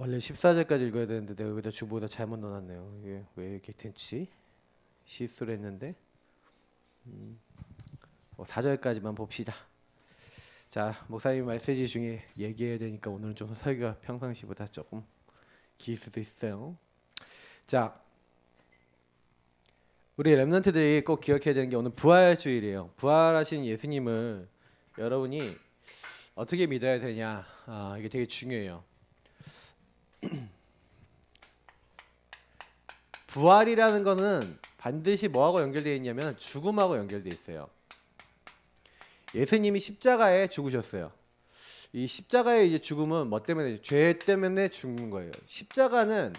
원래 14절까지 읽어야 되는데 내가 여기다 주보다 잘못 넣어놨네요. 이게 왜 이렇게 됐지? 실수를 했는데 4절까지만 봅시다. 자, 목사님 메시지 중에 얘기해야 되니까 오늘은 좀 설교가 평상시보다 조금 길 수도 있어요. 자, 우리 렘넌트들이 꼭 기억해야 되는 게 오늘 부활주일이에요. 부활하신 예수님을 여러분이 어떻게 믿어야 되냐, 이게 되게 중요해요. 부활이라는 거는 반드시 뭐하고 연결되어 있냐면 죽음하고 연결되어 있어요. 예수님이 십자가에 죽으셨어요. 이 십자가의 이제 죽음은 뭐 때문에? 죄 때문에 죽는 거예요. 십자가는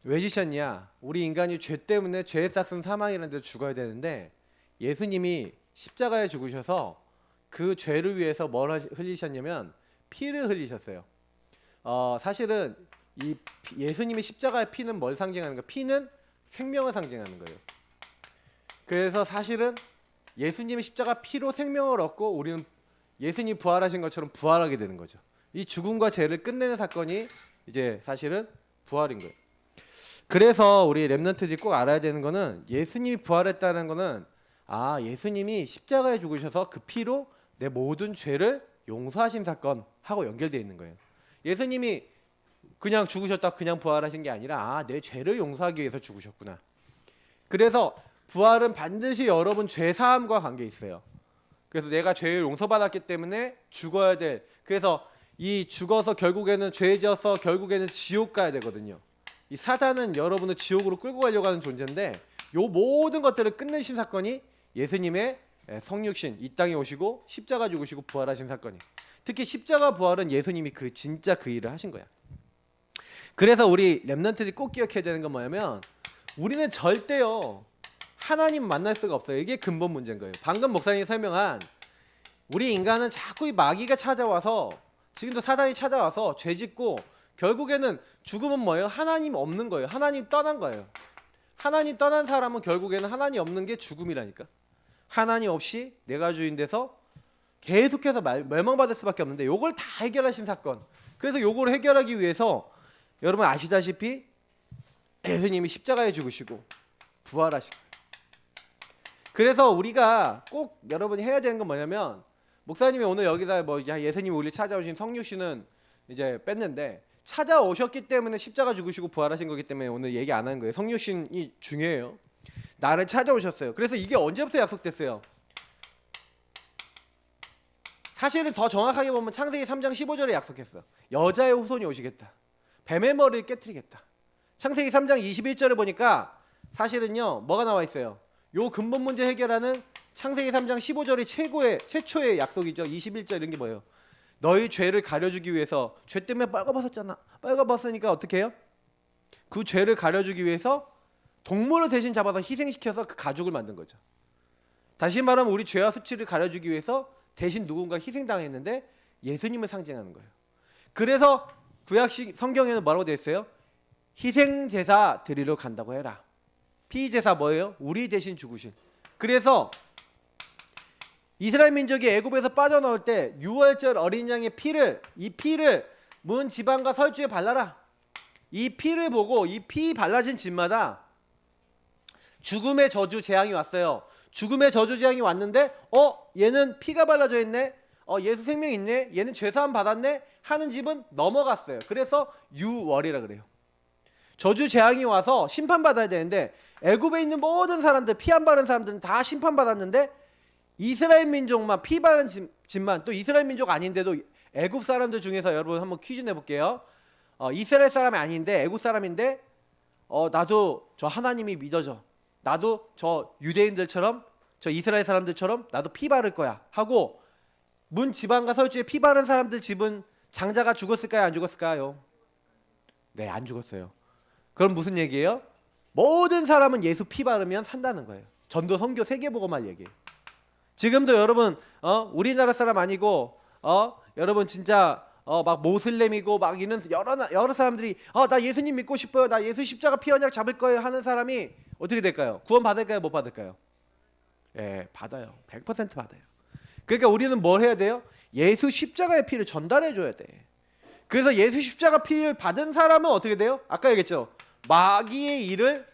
왜 지셨냐? 우리 인간이 죄 때문에 죄에 쌌은 사망이라는 데서 죽어야 되는데 예수님이 십자가에 죽으셔서 그 죄를 위해서 뭘 흘리셨냐면 피를 흘리셨어요. 사실은 이 예수님의 십자가의 피는 뭘 상징하는 거예요? 피는 생명을 상징하는 거예요. 그래서 사실은 예수님의 십자가 피로 생명을 얻고 우리는 예수님 부활하신 것처럼 부활하게 되는 거죠. 이 죽음과 죄를 끝내는 사건이 이제 사실은 부활인 거예요. 그래서 우리 렘넌트들이 꼭 알아야 되는 거는 예수님이 부활했다는 거는 예수님이 십자가에 죽으셔서 그 피로 내 모든 죄를 용서하신 사건하고 연결되어 있는 거예요. 예수님이 그냥 죽으셨다 그냥 부활하신 게 아니라 내 죄를 용서하기 위해서 죽으셨구나. 그래서 부활은 반드시 여러분 죄 사함과 관계 있어요. 그래서 내가 죄를 용서받았기 때문에 죽어야 돼. 그래서 이 죽어서 결국에는 죄 지어서 결국에는 지옥 가야 되거든요. 이 사단은 여러분을 지옥으로 끌고 가려고 하는 존재인데 요 모든 것들을 끝내신 사건이 예수님의 성육신, 이 땅에 오시고 십자가 죽으시고 부활하신 사건이에요. 특히 십자가 부활은 예수님이 진짜 그 일을 하신 거야. 그래서 우리 렘넌트들이 꼭 기억해야 되는 건 뭐냐면 우리는 절대요 하나님 만날 수가 없어요. 이게 근본 문제인 거예요. 방금 목사님이 설명한 우리 인간은 자꾸 이 마귀가 찾아와서 지금도 사단이 찾아와서 죄 짓고 결국에는 죽음은 뭐예요? 하나님 없는 거예요. 하나님 떠난 거예요. 하나님 떠난 사람은 결국에는 하나님 없는 게 죽음이라니까. 하나님 없이 내가 주인 돼서 계속해서 멸망받을 수밖에 없는데 요걸 다 해결하신 사건. 그래서 요걸 해결하기 위해서 여러분 아시다시피 예수님이 십자가에 죽으시고 부활하신 거예요. 그래서 우리가 꼭 여러분이 해야 되는 건 뭐냐면 목사님이 오늘 여기다 예수님이 우리 찾아오신 성육신은 이제 뺐는데 찾아오셨기 때문에 십자가 죽으시고 부활하신 거기 때문에 오늘 얘기 안 하는 거예요. 성육신이 중요해요. 나를 찾아오셨어요. 그래서 이게 언제부터 약속됐어요? 사실은 더 정확하게 보면 창세기 3장 15절에 약속했어. 여자의 후손이 오시겠다. 뱀의 머리를 깨트리겠다. 창세기 3장 21절에 보니까 사실은요 뭐가 나와 있어요? 요 근본 문제 해결하는 창세기 3장 15절이 최초의 약속이죠. 21절 이런 게 뭐예요? 너희 죄를 가려주기 위해서 죄 때문에 빨가벗었잖아. 빨가벗으니까 어떻게 해요? 그 죄를 가려주기 위해서 동물을 대신 잡아서 희생시켜서 그 가죽을 만든 거죠. 다시 말하면 우리 죄와 수치를 가려주기 위해서 대신 누군가 희생당했는데 예수님을 상징하는 거예요. 그래서 구약식 성경에는 뭐라고 되어 있어요? 희생제사 드리러 간다고 해라. 피제사 뭐예요? 우리 대신 죽으신. 그래서 이스라엘 민족이 애굽에서 빠져나올 때 유월절 어린 양의 피를 문 지방과 설주에 발라라. 이 피를 보고 이 피 발라진 집마다 죽음의 저주 재앙이 왔어요. 죽음의 저주 재앙이 왔는데 얘는 피가 발라져 있네. 예수 생명이 있네. 얘는 죄사함 받았네 하는 집은 넘어갔어요. 그래서 유월이라 그래요. 저주 재앙이 와서 심판받아야 되는데 애굽에 있는 모든 사람들, 피 안 바른 사람들은 다 심판받았는데 이스라엘 민족만, 피 바른 집만, 또 이스라엘 민족 아닌데도 애굽 사람들 중에서 여러분 한번 퀴즈 내볼게요. 이스라엘 사람이 아닌데 애굽 사람인데 나도 저 하나님이 믿어져. 나도 저 유대인들처럼, 저 이스라엘 사람들처럼 나도 피 바를 거야 하고 문 지방과 설주에 피 바른 사람들 집은 장자가 죽었을까요? 안 죽었을까요? 네, 안 죽었어요. 그럼 무슨 얘기예요? 모든 사람은 예수 피 바르면 산다는 거예요. 전도 선교 세계복음할 얘기예요. 지금도 여러분 우리나라 사람 아니고 여러분 진짜 막 모슬렘이고 막 이런 여러 사람들이 나 예수님 믿고 싶어요. 나 예수 십자가 피 언약 잡을 거예요 하는 사람이 어떻게 될까요? 구원 받을까요? 못 받을까요? 예, 받아요. 100% 받아요. 그러니까 우리는 뭘 해야 돼요? 예수 십자가의 피를 전달해 줘야 돼. 그래서 예수 십자가 피를 받은 사람은 어떻게 돼요? 아까 얘기했죠. 마귀의 일을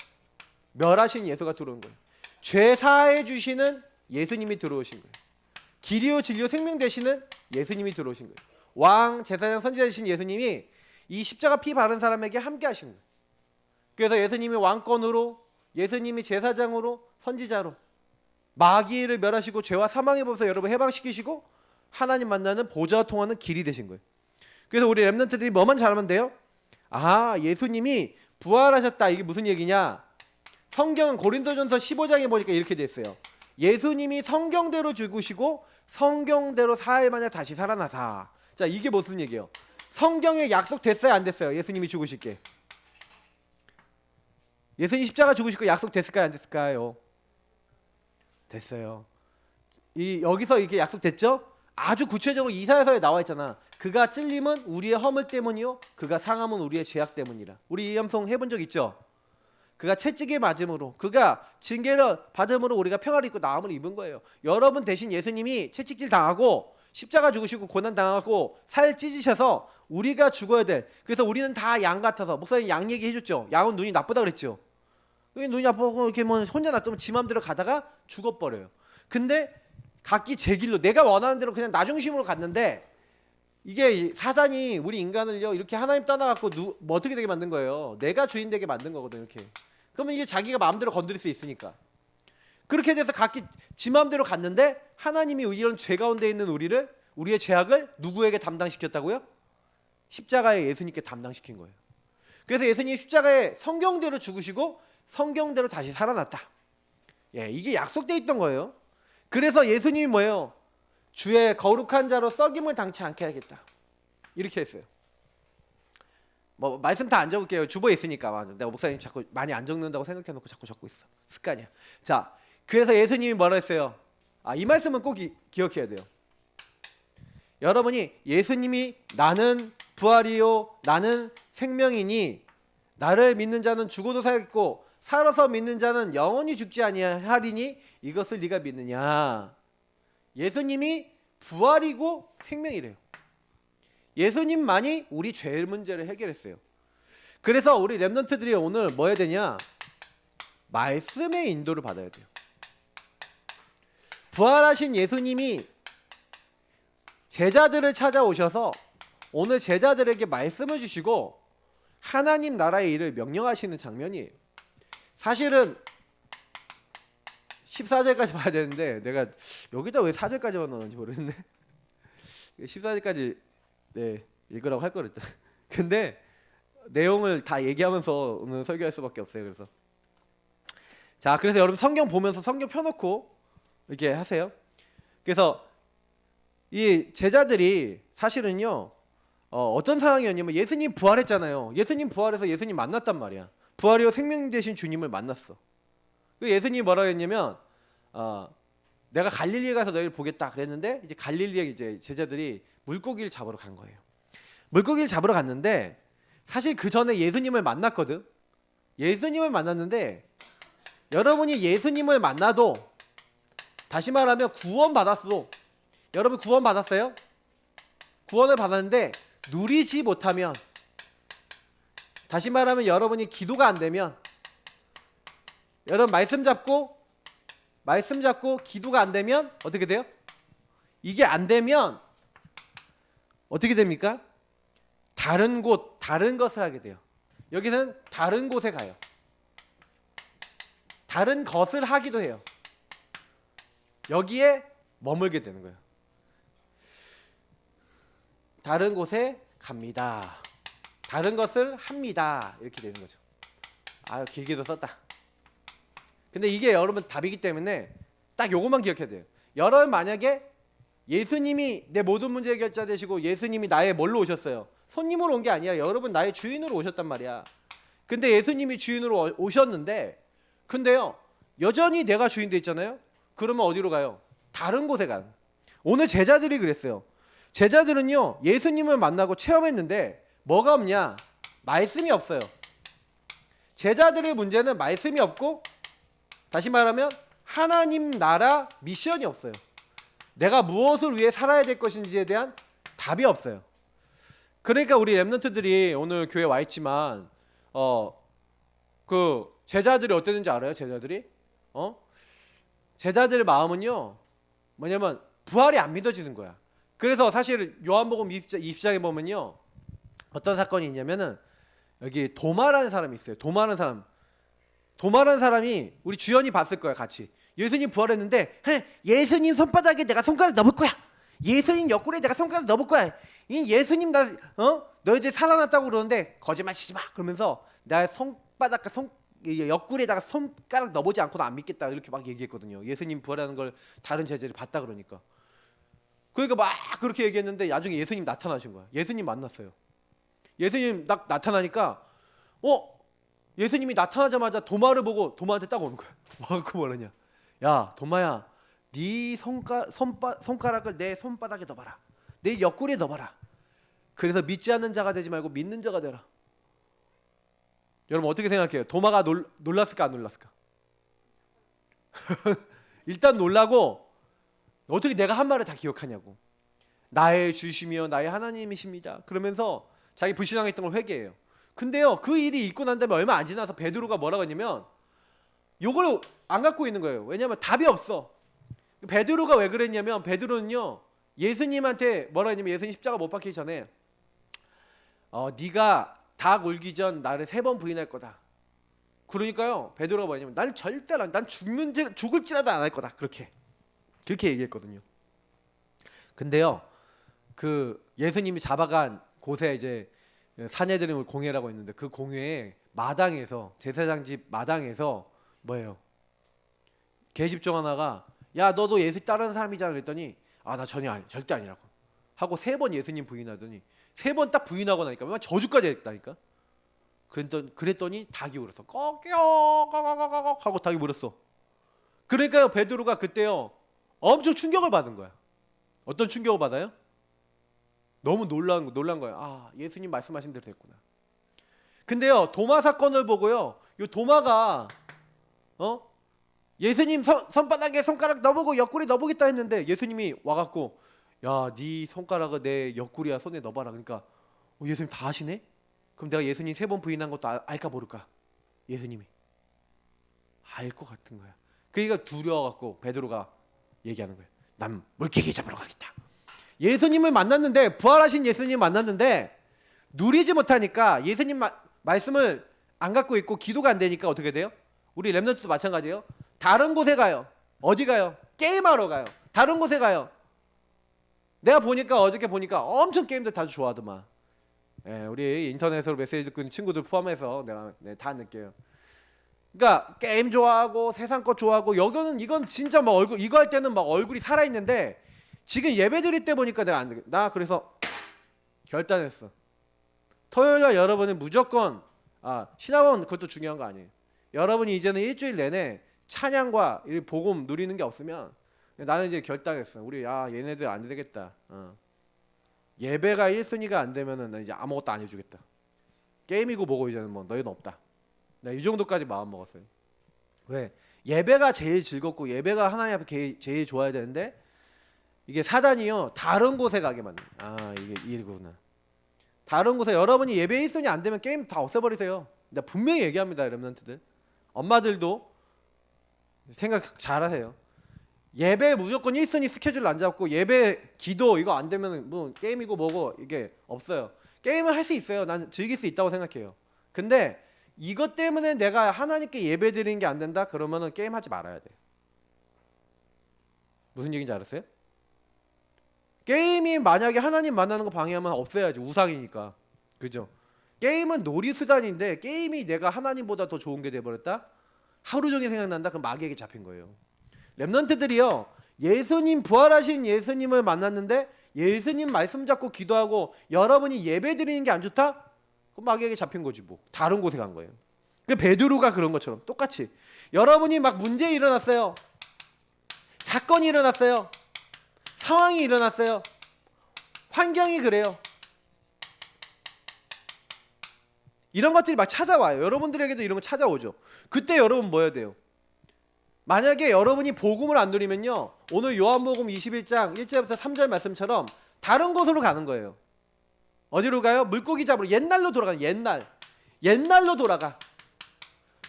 멸하신 예수가 들어온 거예요. 죄 사해 주시는 예수님이 들어오신 거예요. 길이요 진리요 생명 되시는 예수님이 들어오신 거예요. 왕 제사장 선지자 되신 예수님이 이 십자가 피 바른 사람에게 함께 하신 거예요. 그래서 예수님이 왕권으로, 예수님이 제사장으로, 선지자로 마귀를 멸하시고 죄와 사망의 법에서 여러분 해방시키시고 하나님 만나는 보좌와 통하는 길이 되신 거예요. 그래서 우리 렘넌트들이 뭐만 잘하면 돼요? 아, 예수님이 부활하셨다. 이게 무슨 얘기냐? 성경은 고린도전서 15장에 보니까 이렇게 돼 있어요. 예수님이 성경대로 죽으시고 성경대로 4일 만에 다시 살아나사. 자, 이게 무슨 얘기예요? 성경에 약속됐어요, 안 됐어요? 예수님이 죽으실 게. 예수님 십자가 죽으실 거 약속됐을까요, 안 됐을까요? 됐어요. 여기서 이게 약속됐죠? 아주 구체적으로 이사야서에 나와 있잖아. 그가 찔림은 우리의 허물 때문이요, 그가 상함은 우리의 죄악 때문이라. 우리 이 함송 해본 적 있죠? 그가 채찍에 맞음으로, 그가 징계를 받음으로 우리가 평화를 입고 나음을 입은 거예요. 여러분 대신 예수님이 채찍질 당하고 십자가 죽으시고 고난 당하고 살 찢으셔서 우리가 죽어야 돼. 그래서 우리는 다 양 같아서, 목사님 양 얘기 해줬죠. 양은 눈이 나쁘다 그랬죠. 눈이 나쁘고 이렇게 뭐 혼자 놔두면 지 맘대로 가다가 죽어버려요. 근데 각기 제 길로 내가 원하는 대로 그냥 나 중심으로 갔는데, 이게 사단이 우리 인간을요 이렇게 하나님 떠나갖고 뭐 어떻게 되게 만든 거예요. 내가 주인 되게 만든 거거든. 이렇게. 그러면 이게 자기가 마음대로 건드릴 수 있으니까. 그렇게 돼서 각기 지 마음대로 갔는데, 하나님이 이런 죄 가운데 있는 우리의 죄악을 누구에게 담당시켰다고요? 십자가에 예수님께 담당시킨 거예요. 그래서 예수님이 십자가에 성경대로 죽으시고 성경대로 다시 살아났다. 예, 이게 약속돼 있던 거예요. 그래서 예수님이 뭐예요? 주의 거룩한 자로 썩임을 당치 않게 하겠다. 이렇게 했어요. 뭐 말씀 다 안 적을게요. 주보에 있으니까. 내가 목사님 자꾸 많이 안 적는다고 생각해놓고 자꾸 적고 있어. 습관이야. 자, 그래서 예수님이 뭐라 했어요? 이 말씀은 꼭 기억해야 돼요. 여러분이 예수님이 나는 부활이요 나는 생명이니 나를 믿는 자는 죽어도 살겠고 살아서 믿는 자는 영원히 죽지 아니하리니 이것을 네가 믿느냐? 예수님이 부활이고 생명이래요. 예수님만이 우리 죄 문제를 해결했어요. 그래서 우리 렘넌트들이 오늘 뭐 해야 되냐? 말씀의 인도를 받아야 돼요. 부활하신 예수님이 제자들을 찾아오셔서 오늘 제자들에게 말씀을 주시고 하나님 나라의 일을 명령하시는 장면이에요. 사실은 14절까지 봐야 되는데 내가 여기다 왜 4절까지만 넣었는지 모르겠네. 14절까지 읽으라고 할 거랬다. 근데 내용을 다 얘기하면서 오늘 설교할 수밖에 없어요. 그래서 자, 그래서 여러분 성경 보면서 성경 펴놓고 이렇게 하세요. 그래서 이 제자들이 사실은요 어떤 상황이었냐면 예수님 부활했잖아요. 예수님 부활해서 예수님 만났단 말이야. 부활이요 생명 되신 주님을 만났어. 예수님이 뭐라고 했냐면 내가 갈릴리에 가서 너희를 보겠다 그랬는데, 이제 갈릴리에 이제 제자들이 물고기를 잡으러 간 거예요. 물고기를 잡으러 갔는데 사실 그 전에 예수님을 만났거든. 예수님을 만났는데 여러분이 예수님을 만나도 다시 말하면 구원 받았어. 여러분 구원 받았어요? 구원을 받았는데 누리지 못하면, 다시 말하면 여러분이 기도가 안 되면, 여러분 말씀 잡고 기도가 안 되면 어떻게 돼요? 이게 안 되면 어떻게 됩니까? 다른 것을 하게 돼요. 여기는 다른 곳에 가요. 다른 것을 하기도 해요. 여기에 머물게 되는 거예요. 다른 곳에 갑니다. 다른 것을 합니다. 이렇게 되는 거죠. 길게도 썼다. 근데 이게 여러분 답이기 때문에 딱 요것만 기억해야 돼요. 여러분 만약에 예수님이 내 모든 문제 해결자 되시고 예수님이 나의 뭘로 오셨어요? 손님으로 온 게 아니라 여러분 나의 주인으로 오셨단 말이야. 근데 예수님이 주인으로 오셨는데, 근데요 여전히 내가 주인 돼 있잖아요. 그러면 어디로 가요? 다른 곳에 가요. 오늘 제자들이 그랬어요. 제자들은요 예수님을 만나고 체험했는데 뭐가 없냐? 말씀이 없어요. 제자들의 문제는 말씀이 없고, 다시 말하면 하나님 나라 미션이 없어요. 내가 무엇을 위해 살아야 될 것인지에 대한 답이 없어요. 그러니까 우리 렘넌트들이 오늘 교회 와 있지만 그 제자들이 어땠는지 알아요? 제자들이 제자들의 마음은요 뭐냐면 부활이 안 믿어지는 거야. 그래서 사실 요한복음 20장에 보면요 어떤 사건이 있냐면은 여기 도마라는 사람이 있어요. 도마라는 사람이 우리 주연이 봤을 거야 같이. 예수님 부활했는데 예수님 손바닥에 내가 손가락 넣을 거야. 예수님 옆구리에 내가 손가락 넣을 거야. 예수님 나 너희들 살아났다고 그러는데 거짓말 치지 마. 그러면서 나 손바닥 옆구리에다가 손가락 넣어보지 않고는 안 믿겠다 이렇게 막 얘기했거든요. 예수님 부활하는 걸 다른 제자들이 봤다 그러니까. 그러니까 막 그렇게 얘기했는데 나중에 예수님 나타나신 거야. 예수님 만났어요. 예수님 나타나니까 예수님이 나타나자마자 도마를 보고 도마한테 딱 오는 거야. 그 뭐라냐? 야 도마야, 네 손가락을 내 손바닥에 넣어봐라. 내 옆구리에 넣어봐라. 그래서 믿지 않는 자가 되지 말고 믿는 자가 되라. 여러분 어떻게 생각해요? 도마가 놀랐을까 안 놀랐을까? 일단 놀라고 어떻게 내가 한 말을 다 기억하냐고. 나의 주시며 나의 하나님이십니다. 그러면서 자기 불신앙했던 걸 회개해요. 근데요 그 일이 있고 난 다음에 얼마 안 지나서 베드로가 뭐라고 했냐면 요걸 안 갖고 있는 거예요. 왜냐하면 답이 없어. 베드로가 왜 그랬냐면 베드로는요 예수님한테 뭐라 했냐면 예수님 십자가 못 박히기 전에 네가 닭 울기 전 나를 3번 부인할 거다. 그러니까요 베드로가 뭐냐면 난 절대 난 죽을지라도 안 할 거다. 그렇게 얘기했거든요. 근데요 그 예수님이 잡아간 곳에 이제 사내들의 공회라고 했는데 그 공회에 마당에서 제사장 집 마당에서 뭐예요? 계집종 하나가 야 너도 예수 따르는 사람이잖아 그랬더니 나 전혀 절대 아니라고 하고 3번 예수님 부인하더니 3번 딱 부인하고 나니까 막 저주까지 했다니까. 그랬더니 닭이 울었어. 꺼껴 하고 닭이 물었어. 그러니까 베드로가 그때요 엄청 충격을 받은 거야. 어떤 충격을 받아요? 너무 놀란 거야. 예수님 말씀하신 대로 됐구나. 근데요 도마 사건을 보고요 요 도마가 예수님 손바닥에 손가락 넣어보고 옆구리 넣어보겠다 했는데 예수님이 와갖고 야 네 손가락을 내 옆구리야 손에 넣어봐라. 그러니까 예수님 다 하시네? 그럼 내가 예수님 3번 부인한 것도 알까 모를까? 예수님이 알 것 같은 거야. 그러니까 두려워갖고 베드로가 얘기하는 거야. 난 물고기 잡으러 가겠다. 예수님을 만났는데 부활하신 예수님 만났는데 누리지 못하니까 예수님 말씀을 안 갖고 있고 기도가 안 되니까 어떻게 돼요? 우리 렘넌트도 마찬가지예요. 다른 곳에 가요. 어디 가요? 게임하러 가요. 다른 곳에 가요. 내가 보니까 어저께 보니까 엄청 게임들 다들 좋아하더만. 우리 인터넷으로 메시지 듣고 있는 친구들 포함해서 내가 다 느껴요. 그러니까 게임 좋아하고 세상 것 좋아하고 이건 진짜 막 얼굴 이거 할 때는 막 얼굴이 살아 있는데 지금 예배 드릴 때 보니까 내가 안 되겠다. 나 그래서 결단했어. 토요일날 여러분은 무조건 신학원 그것도 중요한 거 아니에요. 여러분이 이제는 일주일 내내 찬양과 이 복음 누리는 게 없으면 나는 이제 결단했어. 우리 얘네들 안 되겠다. 예배가 1순위가 안 되면은 나 이제 아무것도 안 해주겠다. 게임이고 뭐고 이제는 뭐 너희는 없다. 나 이 정도까지 마음 먹었어요. 왜? 예배가 제일 즐겁고 예배가 하나님 앞에 제일 좋아야 되는데 이게 사단이요 다른 곳에 가게 만든. 이게 이거구나. 다른 곳에 여러분이 예배 1순위 안 되면 게임 다 없애버리세요. 내가 분명히 얘기합니다, 렘넌트들. 엄마들도 생각 잘하세요. 예배 무조건 1순위 스케줄 안 잡고 예배 기도 이거 안 되면 뭐 게임이고 뭐고 이게 없어요. 게임을 할 수 있어요. 난 즐길 수 있다고 생각해요. 근데 이것 때문에 내가 하나님께 예배 드리는 게 안 된다? 그러면은 게임 하지 말아야 돼. 무슨 얘기인지 알았어요? 게임이 만약에 하나님 만나는 거 방해하면 없애야지. 우상이니까. 그죠? 게임은 놀이수단인데 게임이 내가 하나님보다 더 좋은 게 돼버렸다? 하루 종일 생각난다? 그럼 마귀에게 잡힌 거예요. 렘넌트들이요 예수님 부활하신 예수님을 만났는데 예수님 말씀 잡고 기도하고 여러분이 예배 드리는 게 안 좋다? 그럼 마귀에게 잡힌 거지 뭐. 다른 곳에 간 거예요. 그 베드로가 그런 것처럼 똑같이 여러분이 막 문제 일어났어요. 사건이 일어났어요. 상황이 일어났어요. 환경이 그래요. 이런 것들이 막 찾아와요. 여러분들에게도 이런 거 찾아오죠. 그때 여러분 뭐 해야 돼요? 만약에 여러분이 복음을 안 누리면요 오늘 요한복음 21장 1절부터 3절 말씀처럼 다른 곳으로 가는 거예요. 어디로 가요? 물고기 잡으러. 옛날로 돌아가. 옛날로 돌아가.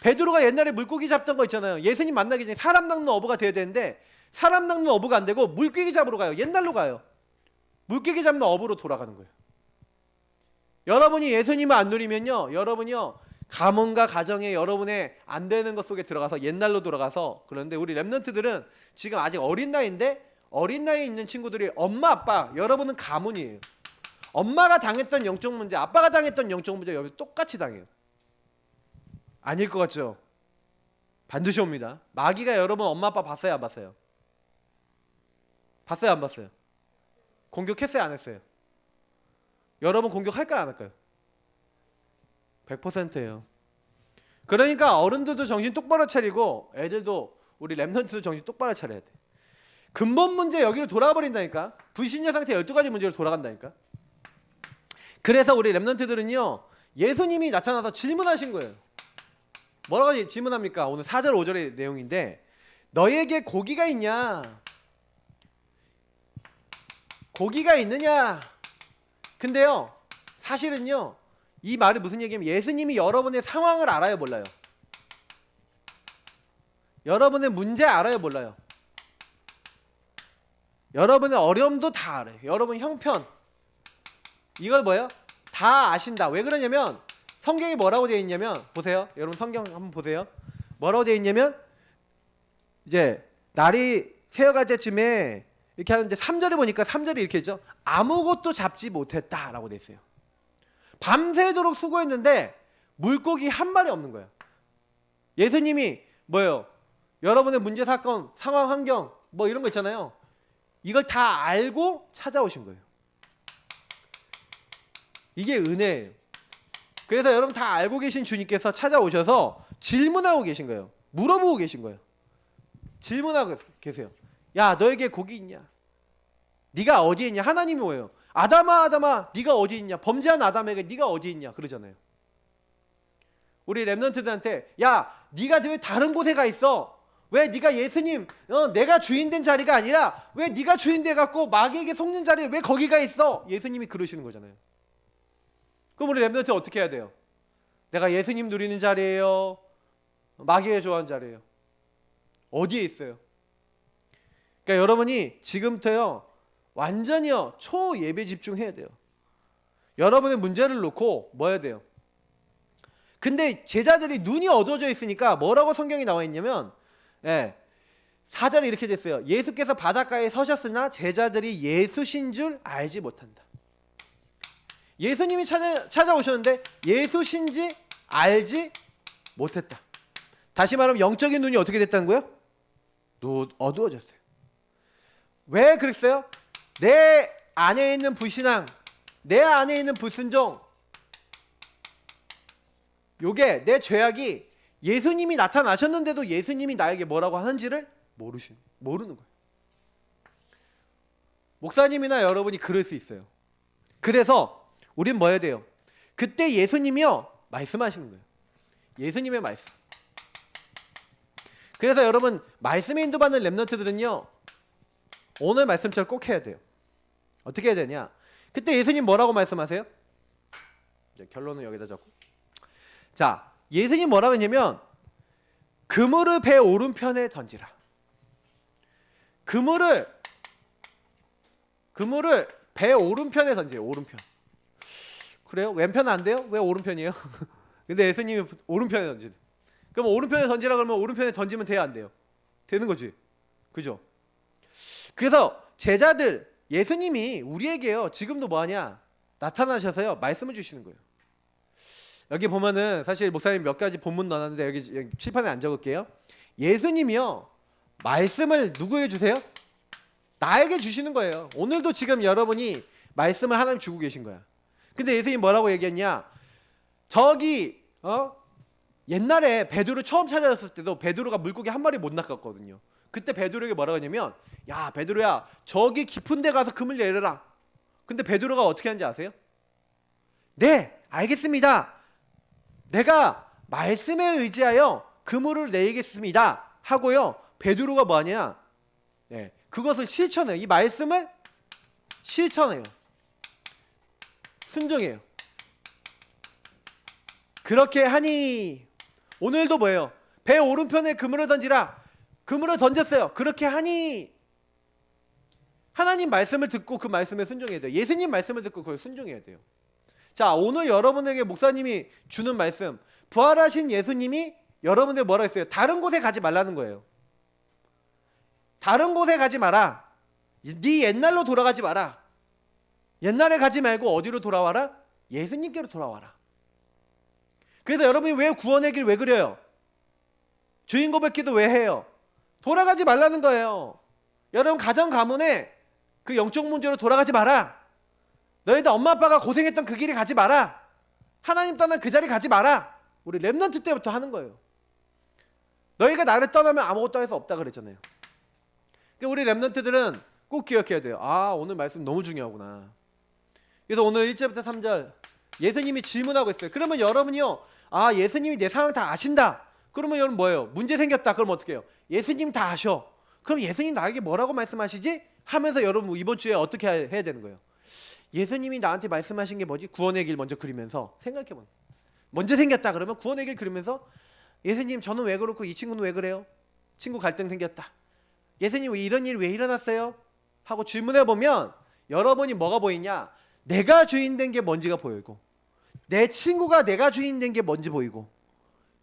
베드로가 옛날에 물고기 잡던 거 있잖아요. 예수님 만나기 전에 사람 낚는 어부가 돼야 되는데 사람 낚는 어부가 안 되고 물고기 잡으러 가요. 옛날로 가요. 물고기 잡는 어부로 돌아가는 거예요. 여러분이 예수님을 안 누리면요, 여러분이요 가문과 가정에 여러분의 안 되는 것 속에 들어가서 옛날로 돌아가서. 그런데 우리 렘넌트들은 지금 아직 어린 나이인데, 어린 나이에 있는 친구들이 엄마 아빠, 여러분은 가문이에요. 엄마가 당했던 영적 문제, 아빠가 당했던 영적 문제 여러분 똑같이 당해요. 아닐 것 같죠? 반드시 옵니다. 마귀가 여러분 엄마 아빠 봤어요, 안 봤어요? 봤어요, 안 봤어요? 공격했어요, 안 했어요? 여러분 공격할까요, 안 할까요? 100%예요. 그러니까 어른들도 정신 똑바로 차리고 애들도, 우리 렘넌트도 정신 똑바로 차려야 돼. 근본 문제 여기로 돌아버린다니까. 불신자 상태 12가지 문제로 돌아간다니까. 그래서 우리 렘넌트들은요, 예수님이 나타나서 질문하신 거예요. 뭐라고 질문합니까? 오늘 4절 5절의 내용인데, 너에게 고기가 있냐? 고기가 있느냐? 근데요, 사실은요, 이 말이 무슨 얘기냐면 예수님이 여러분의 상황을 알아요, 몰라요? 여러분의 문제 알아요, 몰라요? 여러분의 어려움도 다 알아요. 여러분 형편, 이걸 뭐예요? 다 아신다. 왜 그러냐면 성경이 뭐라고 되어 있냐면, 보세요. 여러분 성경 한번 보세요. 뭐라고 되어 있냐면, 이제 날이 새어갈 때쯤에 이렇게 하는데 3절에 보니까 3절이 이렇게 있죠. 아무것도 잡지 못했다라고 되어 있어요. 밤새도록 수고했는데 물고기 한 마리 없는 거예요. 예수님이 뭐예요? 여러분의 문제, 사건, 상황, 환경 뭐 이런 거 있잖아요. 이걸 다 알고 찾아오신 거예요. 이게 은혜예요. 그래서 여러분 다 알고 계신 주님께서 찾아오셔서 질문하고 계신 거예요. 물어보고 계신 거예요. 질문하고 계세요. 야, 너에게 고기 있냐? 네가 어디에 있냐? 하나님이 뭐예요? 아담아, 아담아, 네가 어디 있냐? 범죄한 아담에게 네가 어디 있냐? 그러잖아요. 우리 렘넌트들한테, 야, 네가 왜 다른 곳에 가 있어? 왜 네가 예수님, 내가 주인된 자리가 아니라 왜 네가 주인돼 갖고 마귀에게 속는 자리에 왜 거기 가 있어? 예수님이 그러시는 거잖아요. 그럼 우리 렘넌트 어떻게 해야 돼요? 내가 예수님 누리는 자리예요? 마귀가 좋아하는 자리예요? 어디에 있어요? 그러니까 여러분이 지금부터요, 완전히요 초예배 집중해야 돼요. 여러분의 문제를 놓고 뭐 해야 돼요? 근데 제자들이 눈이 어두워져 있으니까 뭐라고 성경이 나와 있냐면, 4절에 이렇게 됐어요. 예수께서 바닷가에 서셨으나 제자들이 예수신 줄 알지 못한다. 예수님이 찾아오셨는데 예수신지 알지 못했다. 다시 말하면 영적인 눈이 어떻게 됐다는 거예요? 어두워졌어요. 왜 그랬어요? 내 안에 있는 불신앙, 내 안에 있는 불순종, 요게 내 죄악이 예수님이 나타나셨는데도 예수님이 나에게 뭐라고 하는지를 모르는 거예요. 목사님이나 여러분이 그럴 수 있어요. 그래서 우린 뭐 해야 돼요? 그때 예수님이요 말씀하시는 거예요. 예수님의 말씀. 그래서 여러분 말씀에 인도받는 렘넌트들은요 오늘 말씀처럼 꼭 해야 돼요. 어떻게 해야 되냐? 그때 예수님 뭐라고 말씀하세요? 결론은 여기다 적고. 자, 예수님 뭐라고 했냐면 그물을 배 오른편에 던지라. 그물을 배 오른편에 던져요. 오른편. 그래요? 왼편은 안 돼요? 왜 오른편이에요? 근데 예수님이 오른편에 던지래. 그럼 오른편에 던지라 그러면 오른편에 던지면 돼요, 안 돼요? 되는 거지. 그죠? 그래서 제자들, 예수님이 우리에게요 지금도 뭐하냐? 나타나셔서요 말씀을 주시는 거예요. 여기 보면은 사실 목사님 몇 가지 본문 넣어놨는데 여기 칠판에 안 적을게요. 예수님이요 말씀을 누구에게 주세요? 나에게 주시는 거예요. 오늘도 지금 여러분이 말씀을 하나님 주고 계신 거야. 근데 예수님 뭐라고 얘기했냐? 저기 옛날에 베드로 처음 찾아왔을 때도 베드로가 물고기 한 마리 못 낚았거든요. 그때 베드로에게 뭐라고 했냐면, 야 베드로야 저기 깊은 데 가서 그물 내려라. 근데 베드로가 어떻게 하는지 아세요? 네 알겠습니다. 내가 말씀에 의지하여 그물을 내겠습니다 하고요 베드로가 뭐하냐? 그것을 실천해요. 이 말씀을 실천해요. 순종해요. 그렇게 하니 오늘도 뭐예요? 배 오른편에 그물을 던지라. 그물을 던졌어요. 그렇게 하니 하나님 말씀을 듣고 그 말씀에 순종해야 돼요. 예수님 말씀을 듣고 그걸 순종해야 돼요. 자, 오늘 여러분에게 목사님이 주는 말씀, 부활하신 예수님이 여러분들 뭐라 했어요? 다른 곳에 가지 말라는 거예요. 다른 곳에 가지 마라. 네 옛날로 돌아가지 마라. 옛날에 가지 말고 어디로 돌아와라? 예수님께로 돌아와라. 그래서 여러분이 왜 구원의 길 왜 그려요? 주인 고백기도 왜 해요? 돌아가지 말라는 거예요. 여러분 가정 가문에 그 영적 문제로 돌아가지 마라. 너희들 엄마 아빠가 고생했던 그 길에 가지 마라. 하나님 떠난 그 자리 가지 마라. 우리 렘넌트 때부터 하는 거예요. 너희가 나를 떠나면 아무것도 할 수 없다 그랬잖아요. 그러니까 우리 렘넌트들은 꼭 기억해야 돼요. 아, 오늘 말씀 너무 중요하구나. 그래서 오늘 1절부터 3절 예수님이 질문하고 있어요. 그러면 여러분이요, 아, 예수님이 내 상황 다 아신다. 그러면 여러분 뭐예요? 문제 생겼다. 그럼 어떻게 해요? 예수님 다 아셔. 그럼 예수님 나에게 뭐라고 말씀하시지? 하면서 여러분 이번 주에 어떻게 해야 되는 거예요? 예수님이 나한테 말씀하신 게 뭐지? 구원의 길 먼저 그리면서 생각해보는. 문제 생겼다 그러면 구원의 길 그리면서 예수님 저는 왜 그렇고 이 친구는 왜 그래요? 친구 갈등 생겼다. 예수님 왜 이런 일이 왜 일어났어요? 하고 질문해보면 여러분이 뭐가 보이냐? 내가 주인 된 게 뭔지가 보이고 내 친구가 내가 주인 된 게 뭔지 보이고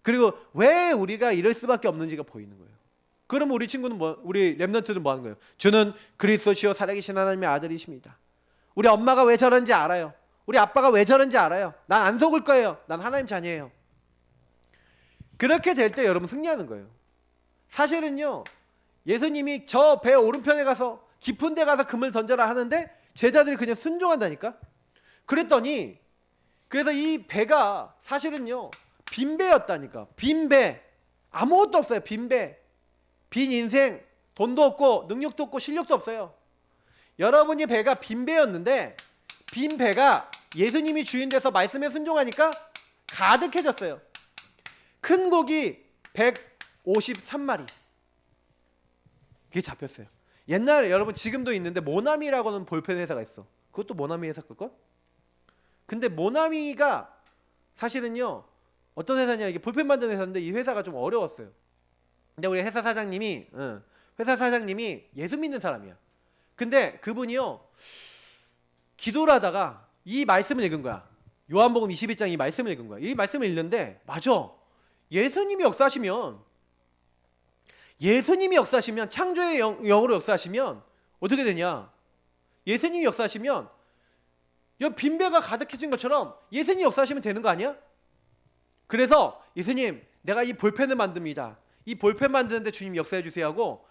그리고 왜 우리가 이럴 수밖에 없는지가 보이는 거예요. 그럼 우리 친구는 우리 렘넌트는 뭐 하는 거예요? 주는 그리스도시요 살아계신 하나님의 아들이십니다. 우리 엄마가 왜 저런지 알아요. 우리 아빠가 왜 저런지 알아요. 난 안 속을 거예요. 난 하나님 자녀예요. 그렇게 될 때 여러분 승리하는 거예요. 사실은요, 예수님이 저 배 오른편에 가서 깊은 데 가서 금을 던져라 하는데 제자들이 그냥 순종한다니까. 그랬더니 그래서 이 배가 사실은요 빈 배였다니까. 빈 배. 아무것도 없어요. 빈 배. 빈 인생. 돈도 없고 능력도 없고 실력도 없어요. 여러분이 배가 빈 배였는데 빈 배가 예수님이 주인 돼서 말씀에 순종하니까 가득해졌어요. 큰 고기 153마리. 그게 잡혔어요. 옛날에 여러분 지금도 있는데 모나미라고는 볼펜 회사가 있어. 그것도 모나미 회사 걸걸? 근데 모나미가 사실은요 어떤 회사냐, 이게 볼펜 만드는 회사인데 이 회사가 좀 어려웠어요. 근데 우리 회사 사장님이 예수 믿는 사람이야. 근데 그분이요 기도를 하다가 이 말씀을 읽은 거야. 요한복음 21장 이 말씀을 읽은 거야. 이 말씀을 읽는데 맞아. 예수님이 역사하시면 창조의 영으로 역사하시면 어떻게 되냐? 예수님이 역사하시면 이 빈배가 가득해진 것처럼 예수님이 역사하시면 되는 거 아니야? 그래서 예수님 내가 이 볼펜을 만듭니다. 이 볼펜 만드는데 주님 역사해 주세요 하고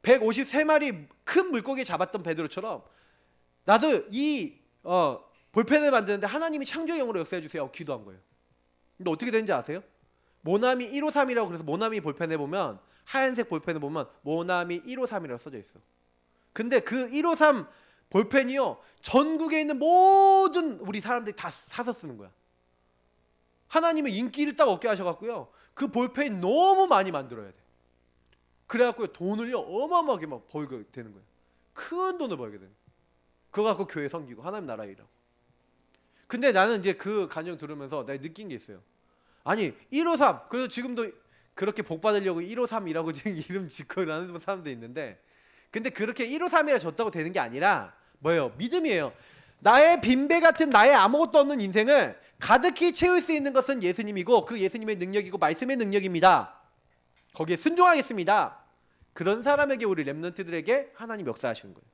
153마리 큰 물고기 잡았던 베드로처럼 나도 이 볼펜을 만드는데 하나님이 창조의 영으로 역사해 주세요 하고 기도한 거예요. 근데 어떻게 되는지 아세요? 모나미 153이라고 그래서 모나미 볼펜에 보면 하얀색 볼펜에 보면 모나미 153이라고 써져 있어. 근데 그 153 볼펜이요 전국에 있는 모든 우리 사람들이 다 사서 쓰는 거야. 하나님의 인기를 딱 얻게 하셔갖고요 그 볼펜이 너무 많이 만들어야 돼. 그래갖고 돈을요 어마어마하게 막 벌게 되는 거예요. 큰 돈을 벌게 되는 거예요. 그거 갖고 교회 섬기고 하나님 나라 일하고. 근데 나는 이제 그 간증 들으면서 내가 느낀 게 있어요. 아니 153 그래서 지금도 그렇게 복 받으려고 153이라고 지금 이름 짓고 하는 사람도 있는데 근데 그렇게 153이라 줬다고 되는 게 아니라 뭐예요? 믿음이에요. 나의 빈배 같은 나의 아무것도 없는 인생을 가득히 채울 수 있는 것은 예수님이고 그 예수님의 능력이고 말씀의 능력입니다. 거기에 순종하겠습니다. 그런 사람에게 우리 렘넌트들에게 하나님 역사하시는 거예요.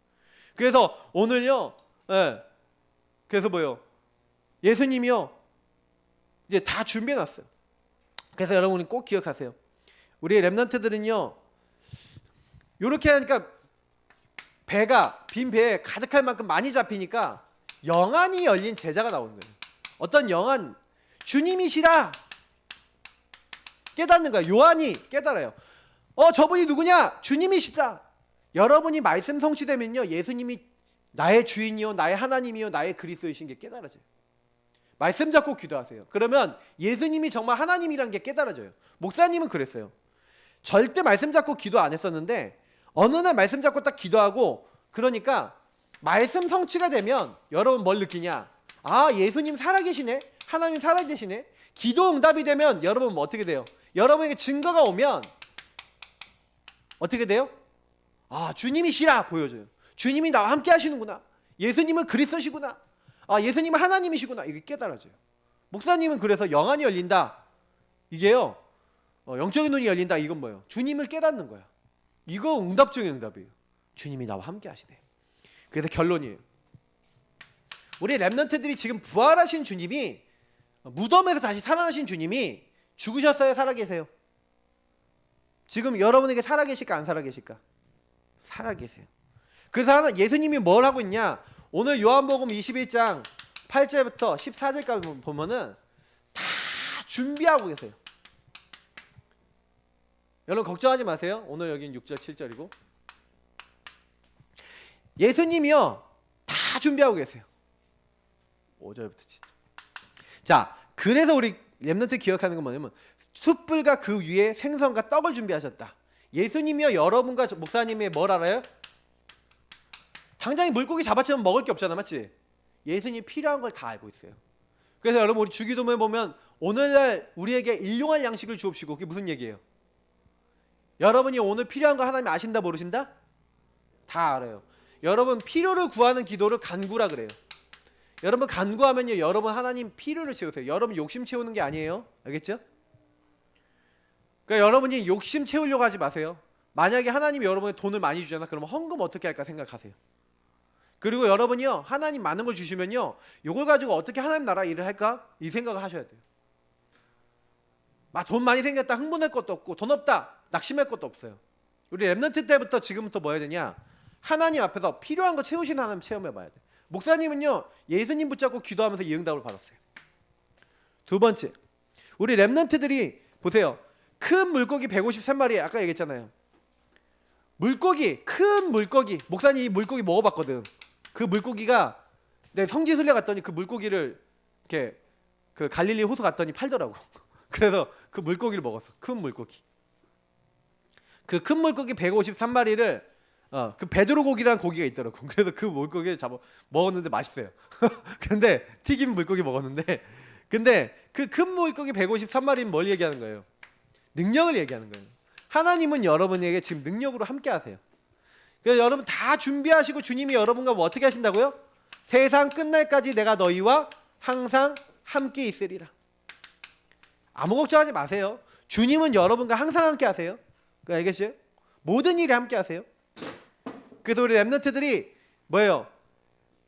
그래서 오늘요 그래서 뭐예요? 예수님이요 이제 다 준비해놨어요. 그래서 여러분이 꼭 기억하세요. 우리 렘넌트들은요 이렇게 하니까 배가 빈 배에 가득할 만큼 많이 잡히니까 영안이 열린 제자가 나오는 거예요. 어떤 영안 주님이시라 깨닫는 거예요. 요한이 깨달아요. 저분이 누구냐? 주님이시다. 여러분이 말씀 성취되면요 예수님이 나의 주인이요 나의 하나님이요 나의 그리스도이신 게 깨달아져요. 말씀 잡고 기도하세요. 그러면 예수님이 정말 하나님이란 게 깨달아져요. 목사님은 그랬어요. 절대 말씀 잡고 기도 안 했었는데 어느 날 말씀 잡고 딱 기도하고 그러니까 말씀 성취가 되면 여러분 뭘 느끼냐? 아, 예수님 살아계시네, 하나님 살아계시네. 기도 응답이 되면 여러분 뭐 어떻게 돼요? 여러분에게 증거가 오면 어떻게 돼요? 아, 주님이시라 보여줘요. 주님이 나와 함께 하시는구나. 예수님은 그리스도시구나. 아, 예수님은 하나님이시구나. 이게 깨달아져요. 목사님은 그래서 영안이 열린다. 이게요, 영적인 눈이 열린다. 이건 뭐예요? 주님을 깨닫는 거야. 이거 응답 중의 응답이에요. 주님이 나와 함께 하시네. 그래서 결론이에요. 우리 렘넌트들이 지금 부활하신 주님이, 무덤에서 다시 살아나신 주님이 죽으셨어요? 살아계세요? 지금 여러분에게 살아계실까 안 살아계실까? 살아계세요. 그래서 예수님이 뭘 하고 있냐? 오늘 요한복음 21장 8절부터 14절까지 보면은 다 준비하고 계세요. 여러분 걱정하지 마세요. 오늘 여긴 6절 7절이고 예수님이요 다 준비하고 계세요. 5절부터 7절. 자, 그래서 우리 렘넌트 기억하는 건 뭐냐면 숯불과 그 위에 생선과 떡을 준비하셨다. 예수님이요 여러분과 목사님이 뭘 알아요? 당장에 물고기 잡았지만 먹을 게 없잖아, 맞지? 예수님 필요한 걸 다 알고 있어요. 그래서 여러분 우리 주기도문에 보면 오늘날 우리에게 일용할 양식을 주옵시고, 그게 무슨 얘기예요? 여러분이 오늘 필요한 거 하나님 아신다 모르신다? 다 알아요. 여러분 필요를 구하는 기도를 간구라 그래요. 여러분 간구하면요 여러분 하나님 필요를 채우세요. 여러분 욕심 채우는 게 아니에요. 알겠죠? 그러니까 여러분이 욕심 채우려고 하지 마세요. 만약에 하나님이 여러분의 돈을 많이 주잖아. 그러면 헌금 어떻게 할까 생각하세요. 그리고 여러분이요 하나님 많은 걸 주시면요 이걸 가지고 어떻게 하나님 나라 일을 할까? 이 생각을 하셔야 돼요. 막 돈 많이 생겼다 흥분할 것도 없고, 돈 없다 낙심할 것도 없어요. 우리 렘넌트 때부터 지금부터 뭐 해야 되냐? 하나님 앞에서 필요한 거 채우시는 하나님 체험해 봐야 돼. 목사님은요 예수님 붙잡고 기도하면서 이 응답을 받았어요. 두 번째, 우리 렘넌트들이 보세요. 큰 물고기 153마리 아까 얘기했잖아요. 물고기, 큰 물고기. 목사님 이 물고기 먹어봤거든. 그 물고기가 내 성지순례 갔더니 그 물고기를 이렇게 그 갈릴리 호수 갔더니 팔더라고. 그래서 그 물고기를 먹었어. 큰 물고기. 그 큰 물고기 153마리를 그 베드로 고기라는 고기가 있더라고. 그래서 그 물고기를 잡아 먹었는데 맛있어요. 근데 튀김 물고기 먹었는데, 근데 그 큰 물고기 153마리는 뭘 얘기하는 거예요? 능력을 얘기하는 거예요. 하나님은 여러분에게 지금 능력으로 함께 하세요. 그래서 여러분 다 준비하시고 주님이 여러분과 뭐 어떻게 하신다고요? 세상 끝날까지 내가 너희와 항상 함께 있으리라. 아무 걱정하지 마세요. 주님은 여러분과 항상 함께 하세요. 알겠죠? 모든 일에 함께 하세요. 그래서 우리 렘넌트들이 뭐예요?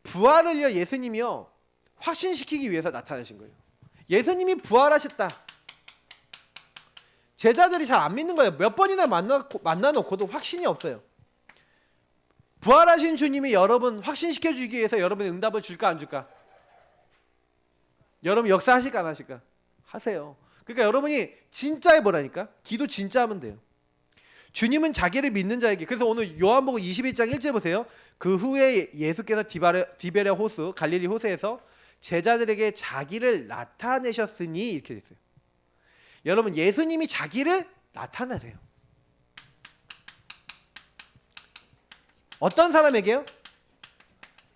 부활을요 예수님이요 확신시키기 위해서 나타나신 거예요. 예수님이 부활하셨다. 제자들이 잘 안 믿는 거예요. 몇 번이나 만나놓고도 확신이 없어요. 부활하신 주님이 여러분 확신시켜주기 위해서 여러분의 응답을 줄까 안 줄까? 여러분 역사하실까 안 하실까? 하세요. 그러니까 여러분이 진짜 해보라니까. 기도 진짜 하면 돼요. 주님은 자기를 믿는 자에게. 그래서 오늘 요한복음 21장 1절 보세요. 그 후에 예수께서 디베랴 호수 갈릴리 호수에서 제자들에게 자기를 나타내셨으니 이렇게 됐어요. 여러분 예수님이 자기를 나타내세요. 어떤 사람에게요?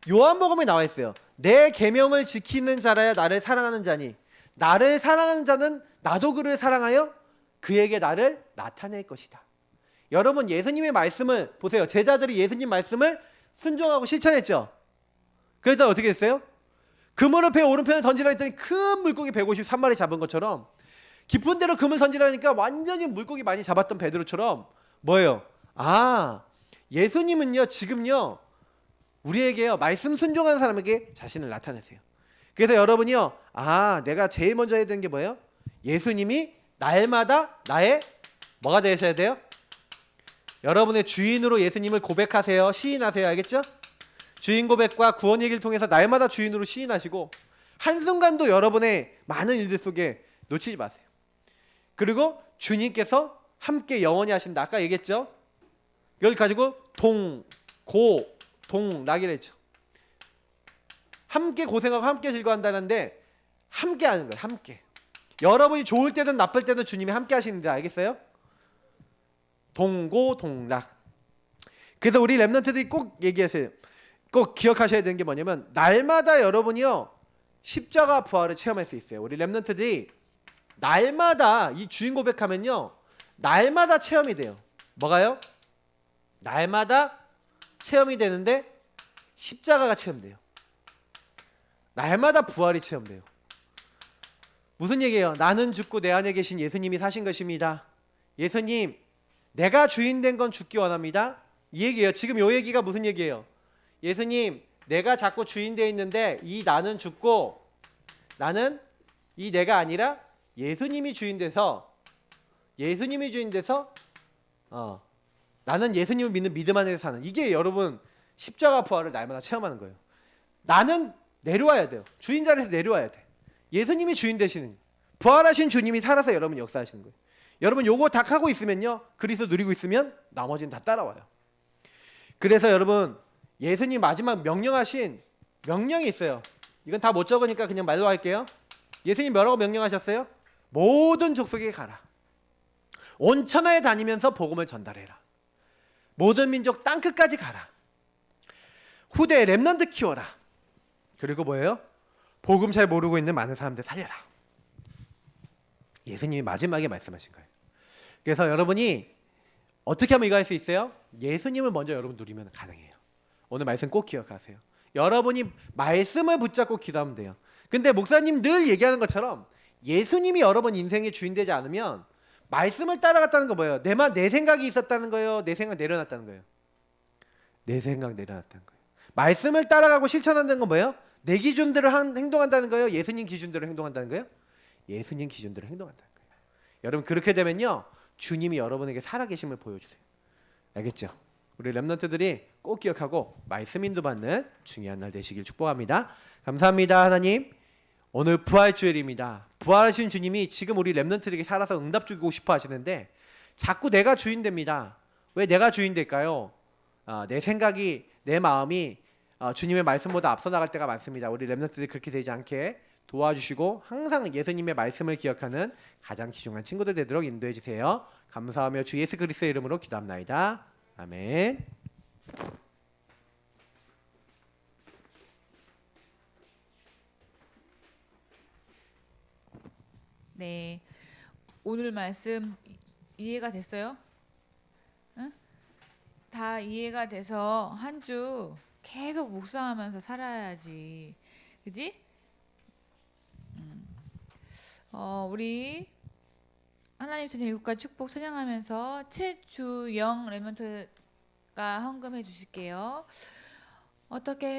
요한복음에 나와 있어요. 내 계명을 지키는 자라야 나를 사랑하는 자니 나를 사랑하는 자는 나도 그를 사랑하여 그에게 나를 나타낼 것이다. 여러분 예수님의 말씀을 보세요. 제자들이 예수님 말씀을 순종하고 실천했죠. 그랬더니 어떻게 됐어요? 그물을 배 오른편에 던지라 했더니 큰 물고기 153마리 잡은 것처럼 깊은 데로 그물 던지라니까 완전히 물고기 많이 잡았던 베드로처럼 뭐예요? 아, 예수님은요 지금요 우리에게요 말씀 순종하는 사람에게 자신을 나타내세요. 그래서 여러분이요 아 내가 제일 먼저 해야 되는 게 뭐예요? 예수님이 날마다 나의 뭐가 되셔야 돼요? 여러분의 주인으로 예수님을 고백하세요. 시인하세요. 알겠죠? 주인 고백과 구원 얘기를 통해서 날마다 주인으로 시인하시고 한순간도 여러분의 많은 일들 속에 놓치지 마세요. 그리고 주님께서 함께 영원히 하신다. 아까 얘기했죠? 이걸 가지고 동락이라 했죠. 함께 고생하고 함께 즐거워한다는데 함께 하는 거예요. 함께. 여러분이 좋을 때든 나쁠 때든 주님이 함께 하시는데 알겠어요? 동락. 그래서 우리 렘넌트들이 꼭 얘기하세요. 꼭 기억하셔야 되는 게 뭐냐면 날마다 여러분이요 십자가 부활을 체험할 수 있어요. 우리 렘넌트들이 날마다 이 주인 고백하면요, 날마다 체험이 돼요. 뭐가요? 날마다 체험이 되는데 십자가가 체험돼요. 날마다 부활이 체험돼요. 무슨 얘기예요? 나는 죽고 내 안에 계신 예수님이 사신 것입니다. 예수님, 내가 주인 된 건 죽기 원합니다. 이 얘기예요. 지금 이 얘기가 무슨 얘기예요? 예수님, 내가 자꾸 주인 돼 있는데 이 나는 죽고 나는 이 내가 아니라 예수님이 주인 돼서 나는 예수님을 믿는 믿음 안에서 사는, 이게 여러분 십자가 부활을 날마다 체험하는 거예요. 나는 내려와야 돼요. 주인 자리에서 내려와야 돼. 예수님이 주인 되시는, 부활하신 주님이 살아서 여러분 역사하시는 거예요. 여러분 요거 다 하고 있으면요, 그리스도 누리고 있으면 나머지는 다 따라와요. 그래서 여러분 예수님 마지막 명령하신 명령이 있어요. 이건 다 못 적으니까 그냥 말로 할게요. 예수님 뭐라고 명령하셨어요? 모든 족속에게 가라. 온 천하에 다니면서 복음을 전달해라. 모든 민족 땅끝까지 가라. 후대에 렘넌트 키워라. 그리고 뭐예요? 복음 잘 모르고 있는 많은 사람들 살려라. 예수님이 마지막에 말씀하신 거예요. 그래서 여러분이 어떻게 하면 이거 할 수 있어요? 예수님을 먼저 여러분 누리면 가능해요. 오늘 말씀 꼭 기억하세요. 여러분이 말씀을 붙잡고 기도하면 돼요. 근데 목사님 늘 얘기하는 것처럼 예수님이 여러분 인생의 주인 되지 않으면 말씀을 따라갔다는 거 뭐예요? 내 생각이 있었다는 거예요? 내 생각 내려놨다는 거예요? 내 생각 내려놨다는 거예요. 말씀을 따라가고 실천한다는 건 뭐예요? 내 기준대로 행동한다는 거예요? 예수님 기준대로 행동한다는 거예요? 예수님 기준대로 행동한다는 거예요. 여러분 그렇게 되면요, 주님이 여러분에게 살아계심을 보여주세요. 알겠죠? 우리 렘넌트들이 꼭 기억하고 말씀 인도받는 중요한 날 되시길 축복합니다. 감사합니다. 하나님, 오늘 부활주일입니다. 부활하신 주님이 지금 우리 렘넌트들에게 살아서 응답 주고 싶어 하시는데 자꾸 내가 주인 됩니다. 왜 내가 주인 될까요? 내 생각이, 내 마음이 주님의 말씀보다 앞서 나갈 때가 많습니다. 우리 렘넌트들이 그렇게 되지 않게 도와주시고 항상 예수님의 말씀을 기억하는 가장 귀중한 친구들 되도록 인도해 주세요. 감사하며 주 예수 그리스도의 이름으로 기도합나이다. 아멘. 네, 오늘 말씀 이해가 됐어요? 응? 다 이해가 돼서 한 주 계속 묵상하면서 살아야지, 그지? 우리 하나님 전에 일국과 축복 찬양하면서 최주영 레몬트가 헌금해 주실게요. 어떻게